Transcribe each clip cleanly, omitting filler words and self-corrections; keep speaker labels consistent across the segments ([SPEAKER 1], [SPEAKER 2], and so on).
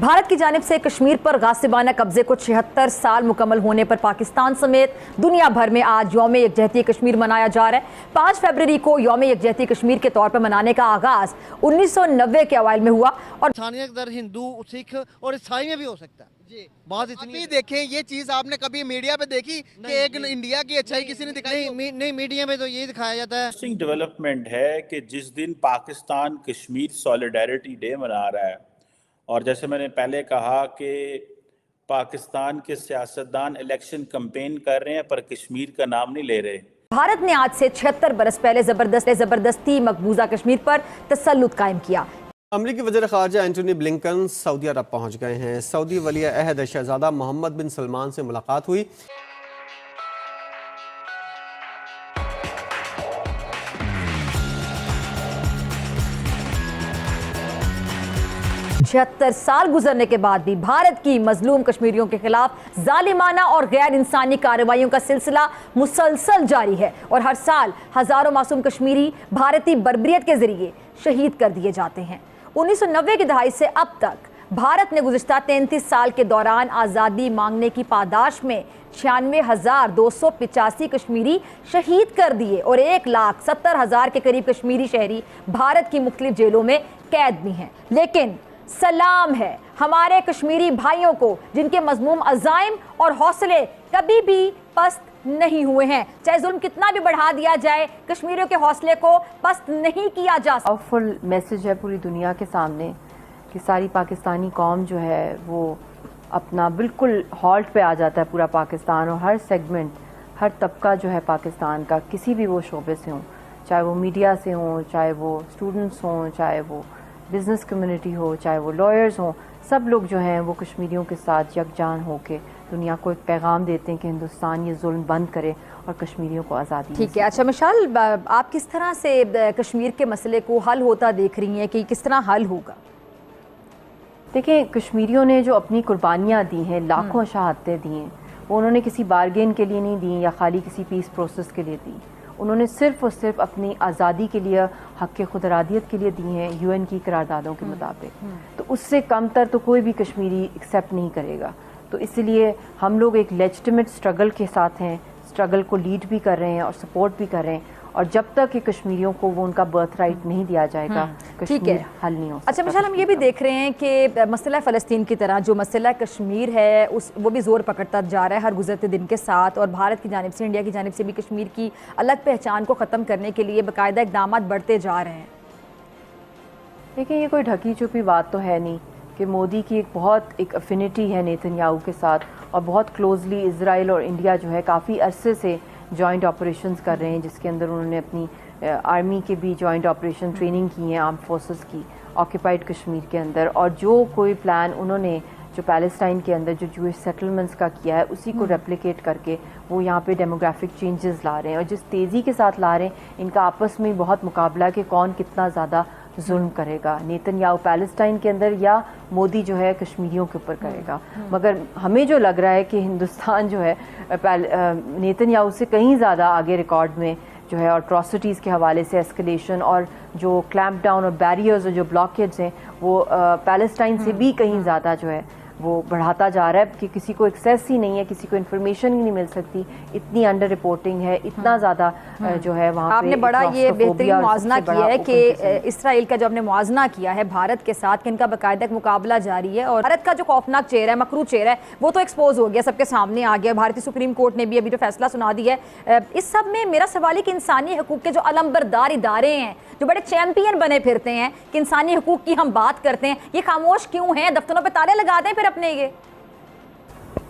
[SPEAKER 1] भारत की जानिब से कश्मीर पर गासिबाना कब्जे को 76 साल मुकम्मल होने पर पाकिस्तान समेत दुनिया भर में आज यौम यकजहती कश्मीर मनाया जा रहा है। 5 फरवरी को यौम यकजहती कश्मीर के तौर पर मनाने का आगाज 1990 के अवाइल में हुआ और
[SPEAKER 2] इंसानियत दर हिंदू, सिख और ईसाई में भी हो सकता है जी। बात इतनी
[SPEAKER 3] देखें, ये चीज आपने कभी मीडिया पे देखी कि एक इंडिया की अच्छाई किसी ने दिखाई?
[SPEAKER 2] नहीं, मीडिया में तो यही दिखाया जाता है।
[SPEAKER 4] इंटरेस्टिंग डेवलपमेंट है कि जिस दिन पाकिस्तान कश्मीर सॉलिडारिटी डे मना रहा है, और जैसे मैंने पहले कहा कि पाकिस्तान के सियासतदान इलेक्शन कैंपेन कर रहे हैं पर कश्मीर का नाम नहीं ले रहे।
[SPEAKER 1] भारत ने आज से 76 बरस पहले जबरदस्ती मकबूजा कश्मीर पर तसल्लुत कायम किया।
[SPEAKER 5] अमरीकी वज़ीर ख़ारजा एंटनी ब्लिंकन सऊदी अरब पहुंच गए हैं। सऊदी वली अहद शहजादा मोहम्मद बिन सलमान से मुलाकात हुई।
[SPEAKER 1] छिहत्तर साल गुजरने के बाद भी भारत की मजलूम कश्मीरियों के खिलाफ जालिमाना और गैर इंसानी कार्रवाइयों का सिलसिला मुसलसल जारी है और हर साल हजारों मासूम कश्मीरी भारतीय बर्बरियत के जरिए शहीद कर दिए जाते हैं। 1990 की दहाई से अब तक भारत ने गुज़िश्ता 33 साल के दौरान आज़ादी मांगने की पादाश में 96,285 कश्मीरी शहीद कर दिए और 1,70,000 के करीब कश्मीरी शहरी भारत की मुख्तलिफ जेलों में कैद भी हैं। लेकिन सलाम है हमारे कश्मीरी भाइयों को जिनके मज़मूम अज़ाइम और हौसले कभी भी पस्त नहीं हुए हैं। चाहे जुल्म कितना भी बढ़ा दिया जाए, कश्मीरियों के हौसले को पस्त नहीं किया जा सकता।
[SPEAKER 6] पावरफुल मैसेज है पूरी दुनिया के सामने कि सारी पाकिस्तानी कौम जो है वो अपना बिल्कुल हॉल्ट पे आ जाता है। पूरा पाकिस्तान और हर सेगमेंट, हर तबका जो है पाकिस्तान का, किसी भी वो शोबे से हों, चाहे वो मीडिया से हों, चाहे वो स्टूडेंट्स हों, चाहे वो बिज़नेस कम्युनिटी हो, चाहे वो लॉयर्स हों, सब लोग जो हैं वो कश्मीरियों के साथ यकजान होकर दुनिया को एक पैगाम देते हैं कि हिंदुस्तान ये जुल्म बंद करे और कश्मीरियों को आज़ादी।
[SPEAKER 1] ठीक है, अच्छा मिशाल, आप किस तरह से कश्मीर के मसले को हल होता देख रही हैं कि किस तरह हल होगा?
[SPEAKER 6] देखें, कश्मीरियों ने जो अपनी कुर्बानियाँ दी हैं, लाखों शहादतें दी हैं, वो उन्होंने किसी बारगेन के लिए नहीं दी या खाली किसी पीस प्रोसेस के लिए दी। उन्होंने सिर्फ़ और सिर्फ अपनी आज़ादी के लिए, हक़ खुद इरादियत के लिए दी हैं, UN की करारदादों के मुताबिक। तो उससे कम तर तो कोई भी कश्मीरी एक्सेप्ट नहीं करेगा। तो इसलिए हम लोग एक लेजिटिमेट स्ट्रगल के साथ हैं, स्ट्रगल को लीड भी कर रहे हैं और सपोर्ट भी कर रहे हैं, और जब तक कि कश्मीरियों को वो उनका बर्थ राइट नहीं दिया जाएगा, कश्मीर हल नहीं हो सकता।
[SPEAKER 1] अच्छा मिशाल, हम ये भी देख रहे हैं कि मसला फ़लस्तीन की तरह जो मसला कश्मीर है वो भी ज़ोर पकड़ता जा रहा है हर गुजरते दिन के साथ, और भारत की जानिब से, इंडिया की जानिब से भी कश्मीर की अलग पहचान को ख़त्म करने के लिए बाकायदा इक़दाम बढ़ते जा रहे हैं।
[SPEAKER 6] देखिए, ये कोई ढकी छुपी बात तो है नहीं कि मोदी की एक अफिनिटी है नेतन्याहू के साथ, और बहुत क्लोजली इजराइल और इंडिया जो है काफ़ी अरसे से जॉइंट ऑपरेशंस कर रहे हैं, जिसके अंदर उन्होंने अपनी आर्मी के भी जॉइंट ऑपरेशन ट्रेनिंग की है, आर्म फोर्सेस की, ऑक्यूपाइड कश्मीर के अंदर। और जो कोई प्लान उन्होंने जो पैलेस्टाइन के अंदर जो जूइश सेटलमेंट्स का किया है, उसी को रेप्लिकेट करके वो यहाँ पे डेमोग्राफिक चेंजेस ला रहे हैं, और जिस तेज़ी के साथ ला रहे हैं, इनका आपस में बहुत मुकाबला कि कौन कितना ज़्यादा जुल्म करेगा, नेतन्याहू पैलेस्टाइन के अंदर या मोदी जो है कश्मीरियों के ऊपर करेगा। मगर हमें जो लग रहा है कि हिंदुस्तान जो है नेतन्याहू से कहीं ज़्यादा आगे रिकॉर्ड में जो है अट्रॉसिटीज़ के हवाले से, एस्केलेशन और जो क्लैम्प डाउन और बैरियर्स और जो ब्लॉकेड्स हैं वो पैलेस्टाइन से भी कहीं ज़्यादा जो है वो बढ़ाता जा रहा है कि किसी को एक्सेस ही नहीं है, किसी को इन्फॉर्मेशन ही नहीं मिल सकती, इतनी अंडर रिपोर्टिंग है, इतना ज़्यादा जो है वहाँ पे।
[SPEAKER 1] आपने बड़ा ये बेहतरीन मुआवजा किया है कि इसराइल का जो आपने मुआवजा किया है भारत के साथ कि इनका बाकायदा मुकाबला जारी है, और भारत का जो खौफनाक चेहरा है, मकरू चेहरा है, वो तो एक्सपोज हो गया, सबके सामने आ गया। भारतीय सुप्रीम कोर्ट ने भी अभी जो फैसला सुना दिया है। इस सब में मेरा सवाल है कि इंसानी हकूक़ के जो अलंबरदार इदारे हैं, जो बड़े चैंपियन बने फिरते हैं कि इंसानी हकूक़ की हम बात करते हैं, ये खामोश क्यों हैं? दफ्तरों पे ताले लगा दें फिर अपने। ये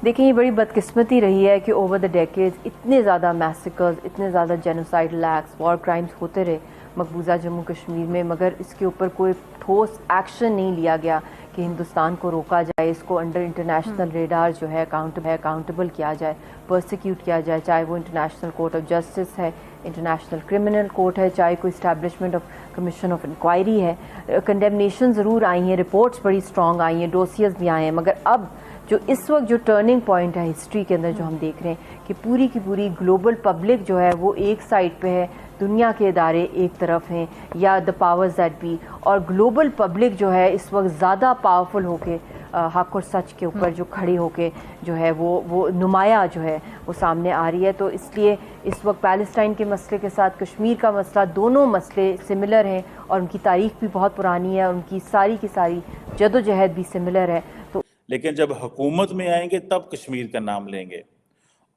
[SPEAKER 6] देखिए, ये बड़ी बदकिस्मती रही है कि ओवर द डेकेड्स इतने ज़्यादा मैसेकर्स, इतने ज़्यादा जेनोसाइडल एक्ट्स, वॉर क्राइम्स होते रहे मकबूजा जम्मू कश्मीर में, मगर इसके ऊपर कोई ठोस एक्शन नहीं लिया गया कि हिंदुस्तान को रोका जाए, इसको अंडर इंटरनेशनल रेडार जो है अकाउंटेबल किया जाए, पर्सिक्यूट किया जाए, चाहे वो इंटरनेशनल कोर्ट ऑफ जस्टिस है, इंटरनेशनल क्रिमिनल कोर्ट है, चाहे कोई establishment of commission of inquiry है। कंडेमनेशन ज़रूर आई हैं, रिपोर्ट्स बड़ी स्ट्रॉन्ग आई हैं, डोसियर्स भी आए हैं, मगर अब जो इस वक्त जो टर्निंग पॉइंट है हिस्ट्री के अंदर, जो हम देख रहे हैं कि पूरी की पूरी ग्लोबल पब्लिक जो है वो एक साइड पे है, दुनिया के इदारे एक तरफ हैं या द पावर्स दैट बी, और ग्लोबल पब्लिक जो है इस वक्त ज़्यादा पावरफुल होके हक और सच के ऊपर जो खड़ी होके जो है वो नुमाया जो है वो सामने आ रही है। तो इसलिए इस वक्त पैलेस्टाइन के मसले के साथ कश्मीर का मसला, दोनों मसले सिमिलर हैं और उनकी तारीख भी बहुत पुरानी है और उनकी सारी की सारी जदोजहद भी सिमिलर है। तो
[SPEAKER 4] लेकिन जब हुकूमत में आएंगे तब कश्मीर का नाम लेंगे।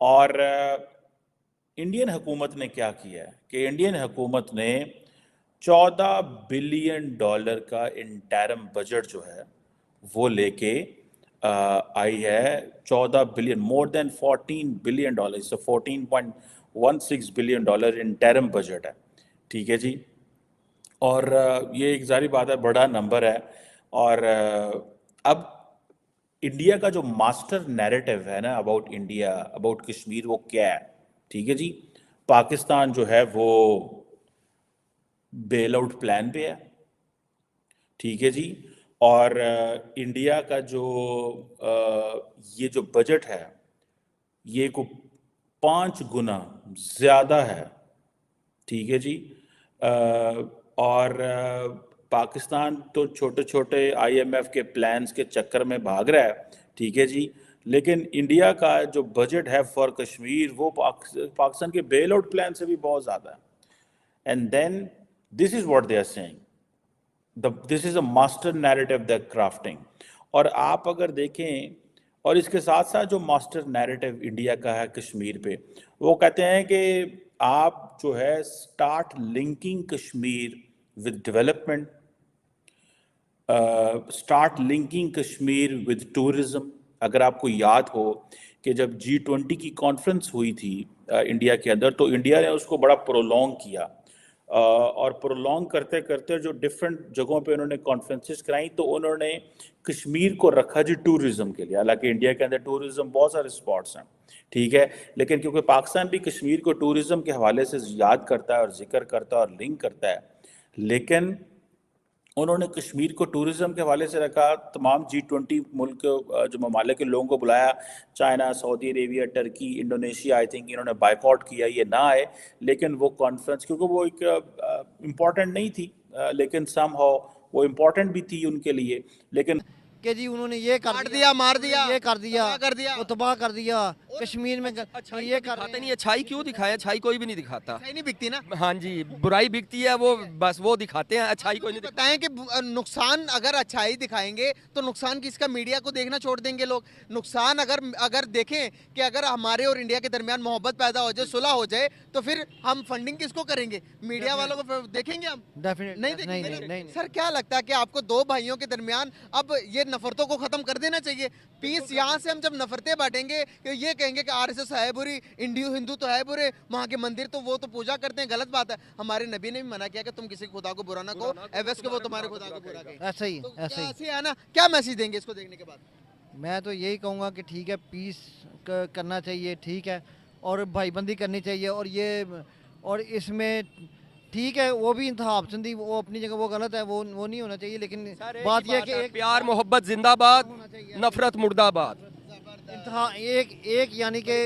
[SPEAKER 4] और इंडियन हुकूमत ने क्या किया है कि इंडियन हुकूमत ने $14 बिलियन का इंटरिम बजट जो है वो लेके आई है। 14 बिलियन, मोर देन $14 बिलियन, सो $14.16 बिलियन इंटरिम बजट है। ठीक है जी। और ये एक जारी बात है, बड़ा नंबर है। और अब इंडिया का जो मास्टर नैरेटिव है ना अबाउट इंडिया, अबाउट कश्मीर, वो क्या है? ठीक है जी। पाकिस्तान जो है वो बेल आउट प्लान पे है। ठीक है जी। और इंडिया का जो ये जो बजट है ये को 5 गुना ज़्यादा है। ठीक है जी। और पाकिस्तान तो छोटे छोटे IMF के प्लान्स के चक्कर में भाग रहा है। ठीक है जी। लेकिन इंडिया का जो बजट है फॉर कश्मीर वो पाकिस्तान के बेल आउट प्लान से भी बहुत ज़्यादा है। And then this is what they are saying, this is a master narrative the crafting. और आप अगर देखें, और इसके साथ साथ जो मास्टर नैरेटिव इंडिया का है कश्मीर पे, वो कहते हैं कि आप जो है start linking Kashmir with development, start linking Kashmir with tourism. अगर आपको याद हो कि जब G20 की कॉन्फ्रेंस हुई थी इंडिया के अंदर, तो इंडिया ने उसको बड़ा प्रोलॉन्ग किया। और प्रोलॉन्ग करते करते जो डिफरेंट जगहों पे उन्होंने कॉन्फ्रेंसेस कराई, तो उन्होंने कश्मीर को रखा जी टूरिज्म के लिए। हालांकि इंडिया के अंदर टूरिज्म बहुत सारे स्पॉट्स हैं, ठीक है, लेकिन क्योंकि पाकिस्तान भी कश्मीर को टूरिज्म के हवाले से याद करता है और जिक्र करता है और लिंक करता है, लेकिन उन्होंने कश्मीर को टूरिज्म के हवाले से रखा। तमाम G20 मुल्क जो ममालिक के लोगों को बुलाया, China, Saudi Arabia, Turkey, Indonesia, I think इन्होंने बायकॉट किया, ये ना आए। लेकिन वो कॉन्फ्रेंस क्योंकि वो एक इम्पॉर्टेंट नहीं थी, लेकिन समहाउ वो इम्पॉर्टेंट भी थी उनके लिए। लेकिन
[SPEAKER 2] कि जी उन्होंने ये कर
[SPEAKER 3] दिया, मार दिया,
[SPEAKER 2] ये कर दिया,
[SPEAKER 3] कर दिया,
[SPEAKER 2] वो तबाह कर दिया कश्मीर में।
[SPEAKER 7] अच्छाई
[SPEAKER 2] ये
[SPEAKER 7] तो दिखाते नहीं, अच्छाई क्यों दिखाएं? अच्छाई कोई भी नहीं दिखाता।
[SPEAKER 3] अच्छाई नहीं बिकती ना।
[SPEAKER 7] हाँ जी, बुराई बिकती है, वो बस वो दिखाते हैं, अच्छाई कोई नहीं दिखाता।
[SPEAKER 3] बताएं कि नुकसान अगर अच्छाई दिखाएंगे तो नुकसान किसका? मीडिया को देखना छोड़ देंगे लोग। नुकसान अगर देखें कि अगर हमारे और इंडिया के दरमियान मोहब्बत पैदा हो जाए, सुलह हो जाए, तो फिर हम फंडिंग किसको करेंगे? मीडिया वालों को देखेंगे हम?
[SPEAKER 2] डेफिनेट
[SPEAKER 3] नहीं देखेंगे। नहीं। सर क्या लगता है कि आपको दो भाइयों के दरमियान अब ये नफरतों को खत्म कर देना चाहिए? पीस यहाँ से हम जब नफरतें बांटेंगे कि ये कहेंगे कि RSS है बुरी, हिंदू तो है बुरे, वहाँ के मंदिर तो वो तो पूजा करते हैं, गलत बात है। हमारे नबी ने भी मना किया कि तुम किसी खुदा को बुरा ना कहो, एवस के वो तुम्हारे खुदा को बुरा कहे।
[SPEAKER 2] ऐसा ही
[SPEAKER 3] तो
[SPEAKER 2] ऐसा ही
[SPEAKER 3] ऐसे है ना। क्या मैसेज देंगे इसको देखने के बाद?
[SPEAKER 2] मैं तो यही कहूँगा कि ठीक है, पीस करना चाहिए, ठीक है, और भाईबंदी करनी चाहिए। और इसमें ठीक है, वो भी इंतहा पसंदी वो अपनी जगह वो गलत है, वो नहीं होना चाहिए। लेकिन बात यह है कि एक
[SPEAKER 7] प्यार मोहब्बत जिंदाबाद, नफरत मुर्दाबाद।
[SPEAKER 2] इंतहा एक यानी कि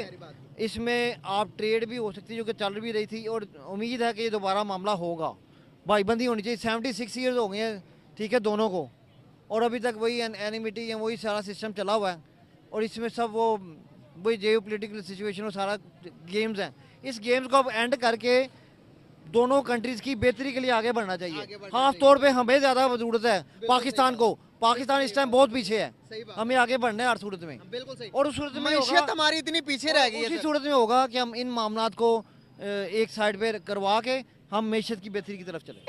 [SPEAKER 2] इसमें आप ट्रेड भी हो सकती है जो कि चल भी रही थी, और उम्मीद है कि ये दोबारा मामला होगा। भाईबंदी होनी चाहिए। 76 ईयर्स हो गए हैं, ठीक है, दोनों को, और अभी तक वही एनिमिटी है, वही सारा सिस्टम चला हुआ है। और इसमें सब वही जियो पोलिटिकल सिचुएशन और सारा गेम्स हैं। इस गेम्स को अब एंड करके दोनों कंट्रीज की बेहतरी के लिए आगे बढ़ना चाहिए। खास तौर पे हमें ज़्यादा ज़रूरत है पाकिस्तान को। पाकिस्तान इस टाइम बहुत पीछे है, हमें आगे बढ़ना है हर सूरत में।
[SPEAKER 3] बिल्कुल सही।
[SPEAKER 2] और उस सूरत में
[SPEAKER 3] मैशियत हमारी इतनी पीछे रह गई है,
[SPEAKER 2] उसी सूरत में होगा कि हम इन मामलात को एक साइड पे करवा के हम मैशियत की बेहतरी की तरफ चले।